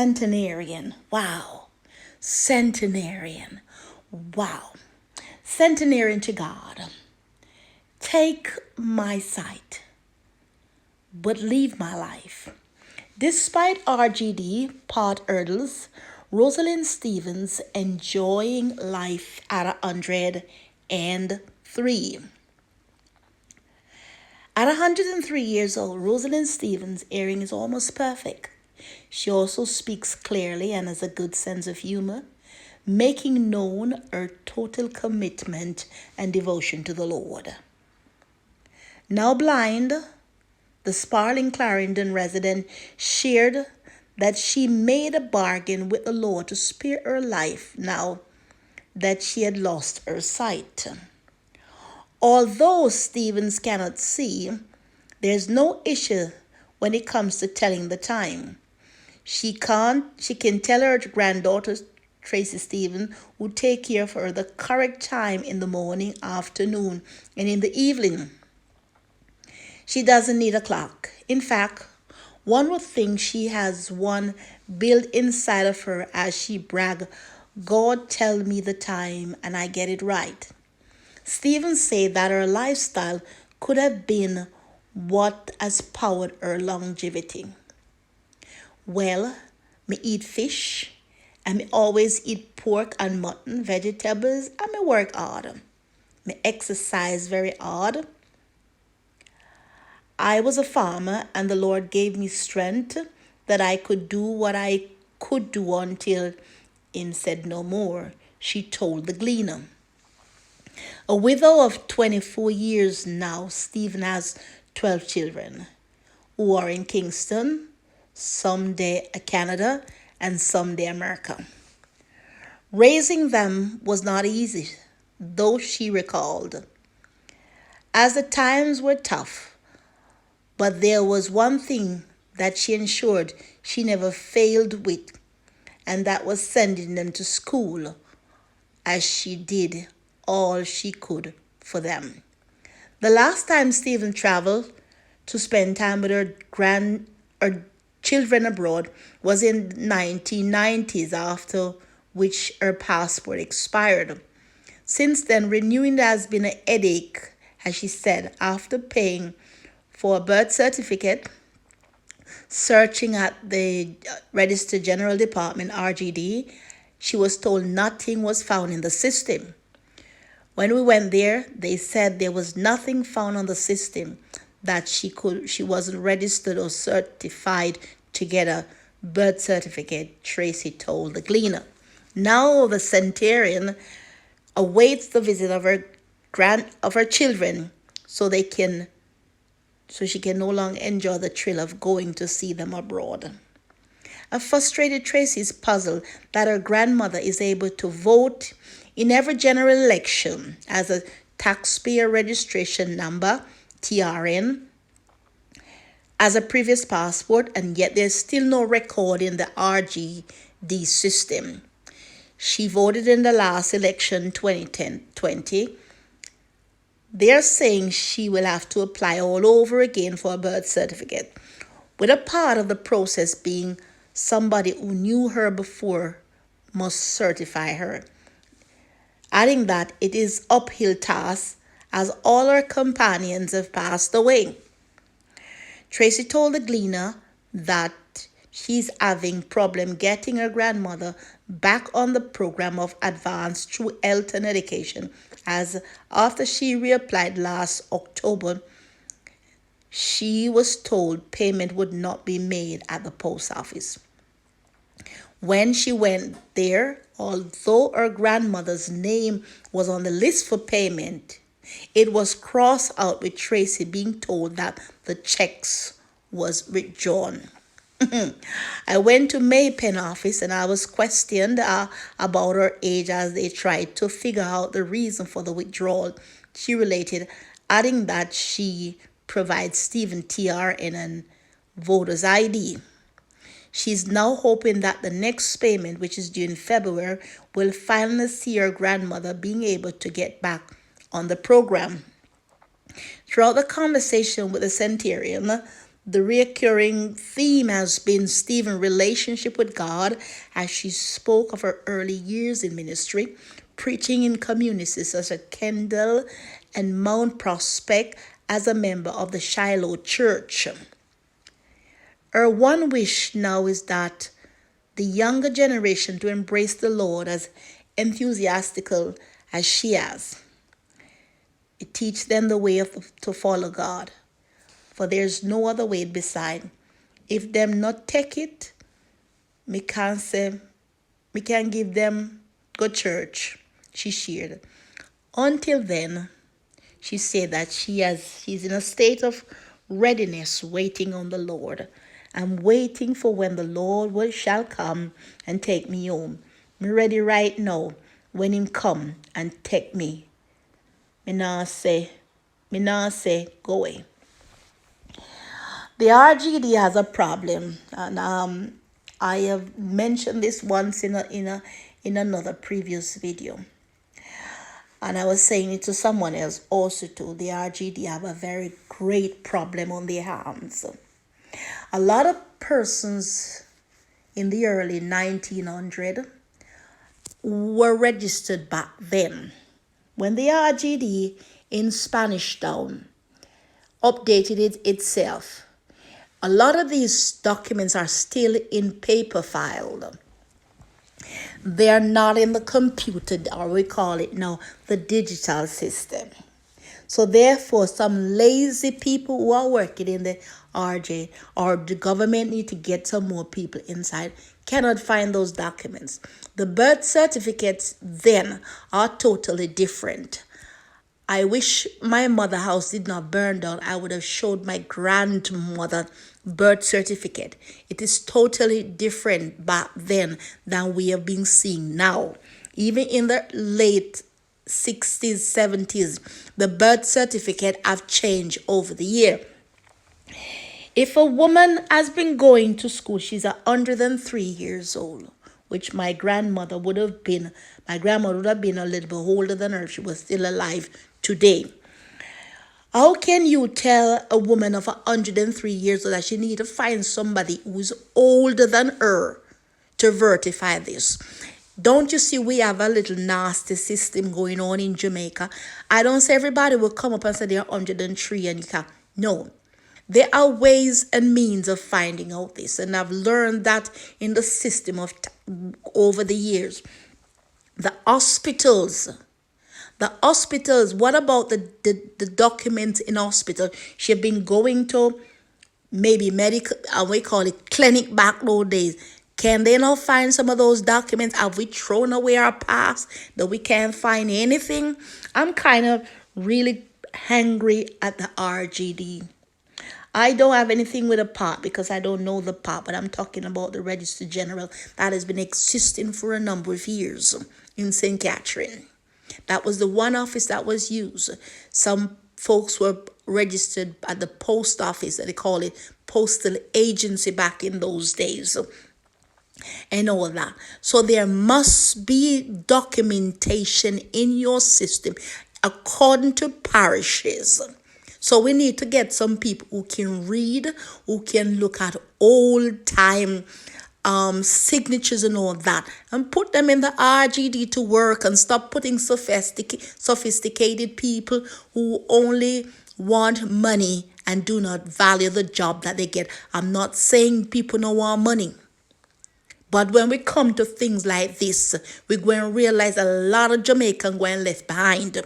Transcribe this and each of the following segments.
Centenarian. Wow. Centenarian. Wow. Centenarian to God. Take my sight, but leave my life. Despite RGD part hurdles, Rosalind Stevens enjoying life at 103. At 103 years old, Rosalind Stevens' hearing is almost perfect. She also speaks clearly and has a good sense of humor, making known her total commitment and devotion to the Lord. Now blind, the Sparling Clarendon resident shared that she made a bargain with the Lord to spare her life now that she had lost her sight. Although Stevens cannot see, there's no issue when it comes to telling the time. She can tell her granddaughter Tracy Stevens who take care of her the correct time in the morning, afternoon, and in the evening. She doesn't need a clock. In fact, one would think she has one built inside of her as she brag, God tell me the time and I get it right. Stevens said that her lifestyle could have been what has powered her longevity. Well, me eat fish, and me always eat pork and mutton, vegetables, and me work hard. Me exercise very hard. I was a farmer, and the Lord gave me strength that I could do what I could do until Him said no more, she told the gleaner. A widow of 24 years now, Stephen has 12 children who are in Kingston, someday Canada, and someday America. Raising them was not easy, though she recalled, as the times were tough. But there was one thing that she ensured she never failed with, and that was sending them to school, as she did all she could for them. The last time Stephen traveled to spend time with her children abroad was in 1990s, after which her passport expired. Since then, renewing has been a headache, as she said, after paying for a birth certificate, searching at the Register General Department, RGD, she was told nothing was found in the system. When we went there, they said there was nothing found on the system, that she wasn't registered or certified to get a birth certificate, Tracy told the gleaner. Now the centenarian awaits the visit of her children, so she can no longer enjoy the thrill of going to see them abroad. A frustrated Tracy is puzzled that her grandmother is able to vote in every general election as a taxpayer registration number, TRN, as a previous passport, and yet there's still no record in the RGD system. She voted in the last election 2020. They're saying she will have to apply all over again for a birth certificate, with a part of the process being somebody who knew her before must certify her, adding that it is uphill task as all her companions have passed away. Tracy told the gleaner that she's having problem getting her grandmother back on the program of advanced through health and education, as after she reapplied last October, she was told payment would not be made at the post office. When she went there, although her grandmother's name was on the list for payment, it was crossed out with Tracy being told that the checks was withdrawn. I went to May Pen office and I was questioned about her age as they tried to figure out the reason for the withdrawal. She related, adding that she provides Stephen TRN and voter's ID. She's now hoping that the next payment, which is due in February, will finally see her grandmother being able to get back on the program. Throughout the conversation with the centenarian, The recurring theme has been Stephen's relationship with God as she spoke of her early years in ministry, preaching in communities such as Kendall and Mount Prospect as a member of the Shiloh Church. Her one wish now is that the younger generation to embrace the Lord as enthusiastical as she has. It teach them the way to follow God, for there's no other way beside. If them not take it, me can't say, me can give them good church, she shared. Until then, she said that she's in a state of readiness, waiting on the Lord. I'm waiting for when the Lord shall come and take me home. Me ready right now when him come and take me. Me now say, go away. The RGD has a problem, and I have mentioned this once in another previous video, and I was saying it to someone else also too. The RGD have a very great problem on their hands. A lot of persons in the early 1900s were registered back then when the RGD in Spanish Town updated it itself. A lot of these documents are still in paper file. They are not in the computer, or we call it now the digital system. So therefore, some lazy people who are working in the RJ or the government need to get some more people inside, cannot find those documents. The birth certificates then are totally different. I wish my mother house did not burn down. I would have showed my grandmother birth certificate. It is totally different back then than we have been seeing now. Even in the late 60s, 70s, the birth certificate have changed over the year. If a woman has been going to school, she's 103 years old, which my grandmother would have been. My grandmother would have been a little bit older than her if she was still alive today. How can you tell a woman of 103 years old that she need to find somebody who's older than her to verify this? Don't you see we have a little nasty system going on in Jamaica? I don't say everybody will come up and say they're 103 and you can. No. There are ways and means of finding out this. And I've learned that in the system of over the years. The hospitals, what about the documents in hospital? She's been going to maybe medical, we call it clinic back those days. Can they not find some of those documents? Have we thrown away our past that we can't find anything? I'm kind of really angry at the RGD. I don't have anything with a part because I don't know the part, but I'm talking about the Register General that has been existing for a number of years in St. Catherine. That was the one office that was used. Some folks were registered at the post office, they call it postal agency back in those days, and all that. So there must be documentation in your system according to parishes. So we need to get some people who can read, who can look at old time signatures and all that, and put them in the RGD to work, and stop putting sophisticated people who only want money and do not value the job that they get. I'm not saying people don't want money. But when we come to things like this, we're going to realize a lot of Jamaicans going left behind.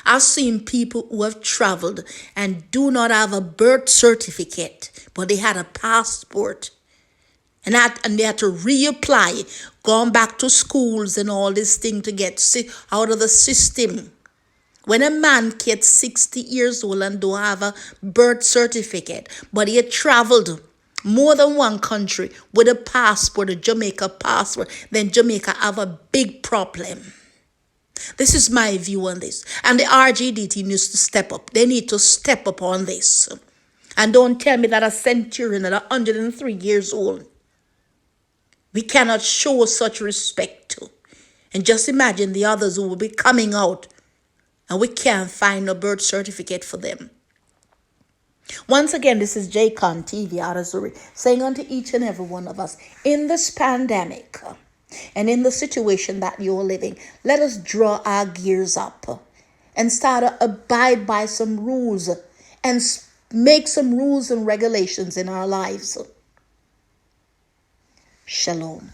I've seen people who have traveled and do not have a birth certificate, but they had a passport. And they had to reapply, gone back to schools and all this thing to get out of the system. When a man gets 60 years old and don't have a birth certificate, but he had traveled more than one country with a passport, a Jamaica passport, then Jamaica have a big problem. This is my view on this. And the RGD needs to step up. They need to step up on this. And don't tell me that a centurion at 103 years old, we cannot show such respect to. And just imagine the others who will be coming out and we can't find a birth certificate for them. Once again, this is JCon TV out of Zurich, saying unto each and every one of us, in this pandemic and in the situation that you're living, let us draw our gears up and start to abide by some rules and make some rules and regulations in our lives. Shalom.